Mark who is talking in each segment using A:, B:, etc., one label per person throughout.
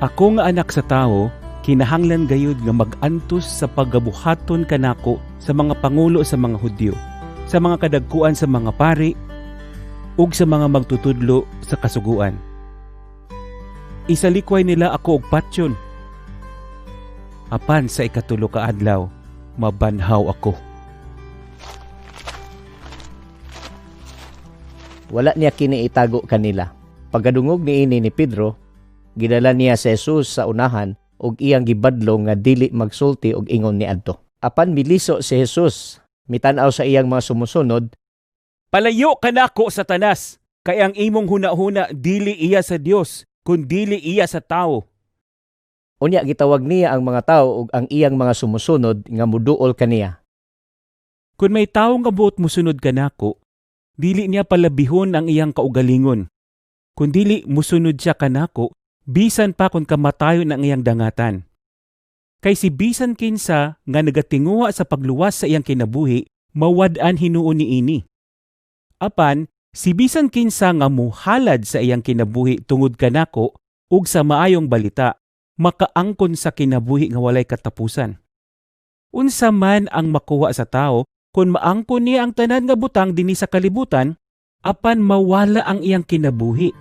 A: Ako nga anak sa tao, kinahanglan gayud nga mag-antos sa paggabuhaton kanako sa mga pangulo sa mga Hudyo, sa mga kadagkuan sa mga pari, ug sa mga magtutudlo sa kasuguan. Isalikway nila ako og patyon. Apan sa ikatulo ka adlaw, mabanhaw ako.
B: Wala niya kini itago kanila. Pagkadungog niini ni Pedro, gidala niya si Jesus sa unahan ug iyang gibadlo nga dili magsulti og ingon niadto. Apan miliso si Jesus, mitan-aw sa iyang mga sumusunod,
A: Palayo ka nako, Satanas, kay ang imong huna-huna dili iya sa Dios, kun dili iya sa tao.
B: unya gitawag niya ang mga tawo ug ang iyang mga sumusunod nga muduol kaniya.
A: Kun may tawo nga buot musunod kanako, dili niya palabihon ang iyang kaugalingon. Kun dili musunod siya kanako, bisan pa kun kamatayon ang iyang dangatan. Kay si bisan kinsa nga nagatinguha sa pagluwas sa iyang kinabuhi, mawad-an hinuon niini. Apan, si bisan kinsa nga muhalad sa iyang kinabuhi tungod kanako ug sa maayong balita, makaangkon sa kinabuhi nga walay katapusan. Unsa man ang makuha sa tao kung maangkon niya ang tanan nga butang dinhi sa kalibutan, apan mawala ang iyang kinabuhi.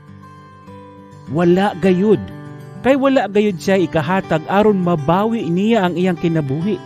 A: Wala gayud. Kay wala gayud siya ikahatag aron mabawi niya ang iyang kinabuhi.